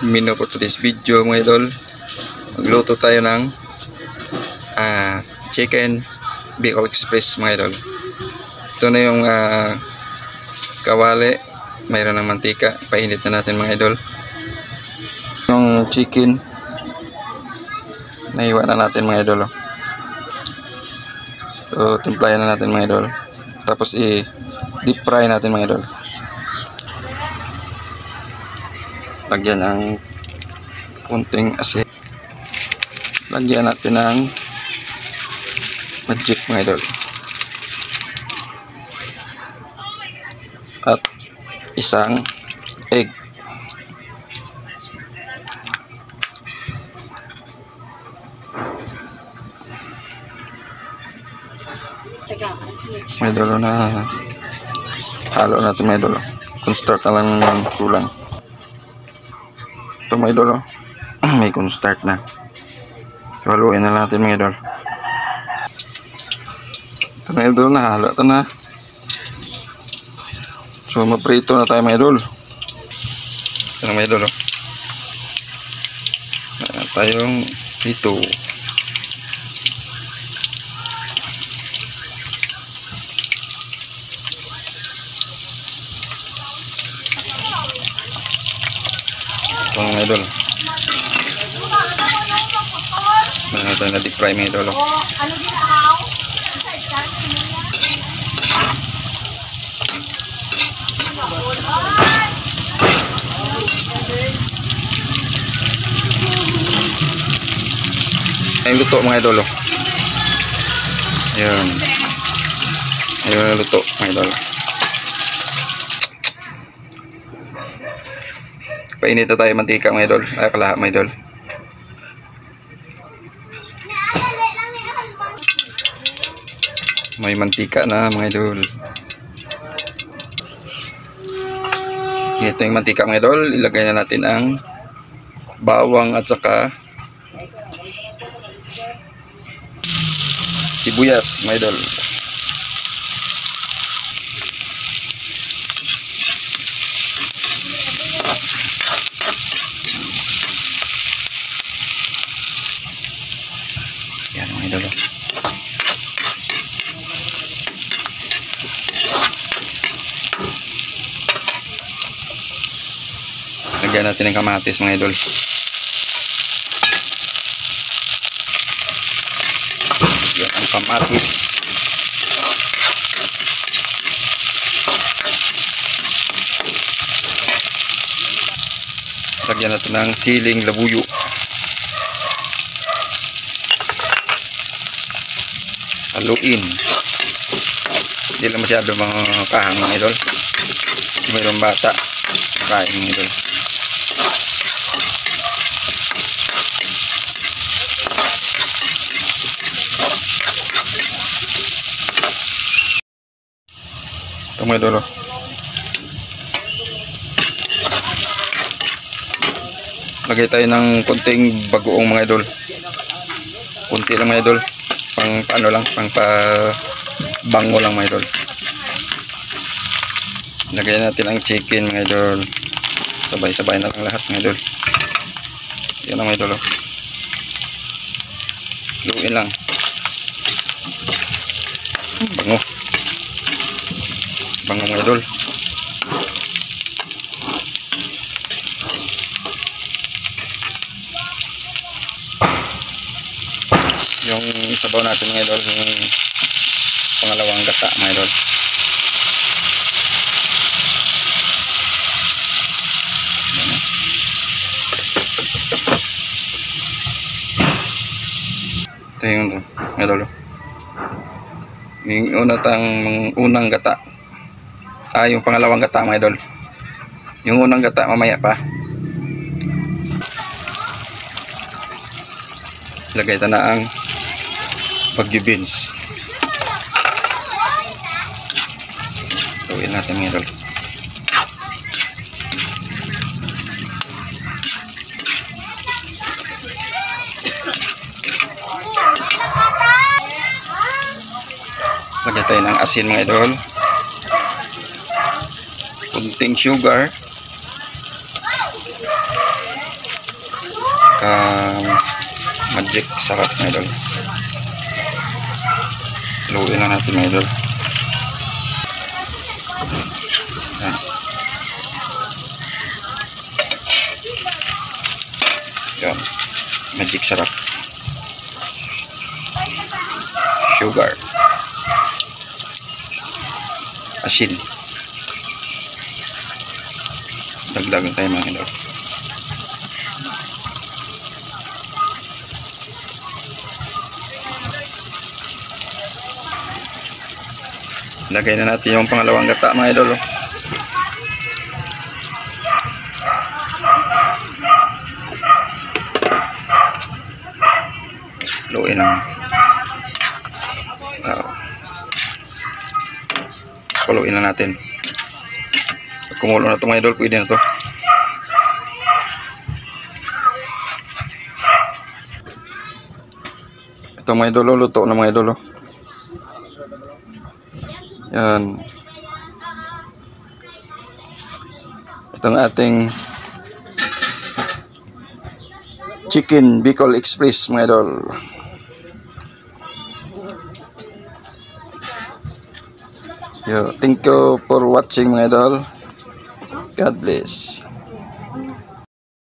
menu for today's video mga idol. Magluto tayo ng chicken Bicol Express mga idol. Ito na yung kawali, mayroon ng mantika. Painit na natin mga idol. Yung chicken naiwan na natin mga idol. So timplayan na natin mga idol, tapos i-deep fry natin mga idol. Lagyan ng kunting asin. Lagyan natin ng magic mga idol. At isang egg. Mga idol, na halo natin mga idol. Cornstarch na lang yung kulang. Ito mga idol, may cornstarch na. Haluin na natin mga idol. Ito mga idol, nahalo ito na. So maprito na tayo mga idol. Ito na mga idol, tayong prito. Ito mga idol, ito na deep fry mga idol. Ayun luto mga idol. Ayun. Ayun luto mga idol. Painit na tayo mantika mga idol. Ay kalahat mga idol. May mantika na mga idol. Ito yung mantika mga idol. Ilagay na natin ang bawang at saka sibuyas mga idol. Yan mga idol. Lagyan natin ng kamatis mga idol. Yan ang kamatis. Lagyan natin ng siling labuyo. Haluin. Hindi lang masyado mga kahang mga idol. Kasi mayroong bata kain mga idol. Ito mga idol. Lagay tayo ng konting bagoong mga idol. Kunti lang mga idol. Pang ano lang, pang bango lang mga idol. Lagay natin ang chicken mga idol. Sabay-sabay na lang lahat mga idol. Yan ang mga idol. Luin lang. Bango. Bango mga idol. Yung sabaw natin mga idol, yung pangalawang gata mga idol. Ito yung mga idol. Yung unang gata. Yung pangalawang gata mga idol. Yung unang gata mamaya pa. Lagay ito na ang Baguio beans. Tuwin natin mga idol. Lagyan tayo ng asin mga idol. Kunting sugar. magic sarap mga idol. Haluin lang natin mga idol. Yan. Yan. Magic sarap. Sugar. Asin. Dagdagan tayo mga idol. Lagay na natin yung pangalawang gata mga idol. Haluin lang. Haluin na natin. Kumulo na ito mga idol, pwede na ito. Ito mga idol, luto na mga idol. Yan. Itong ating chicken Bicol Express mga idol. Yo, thank you for watching mga idol. God bless.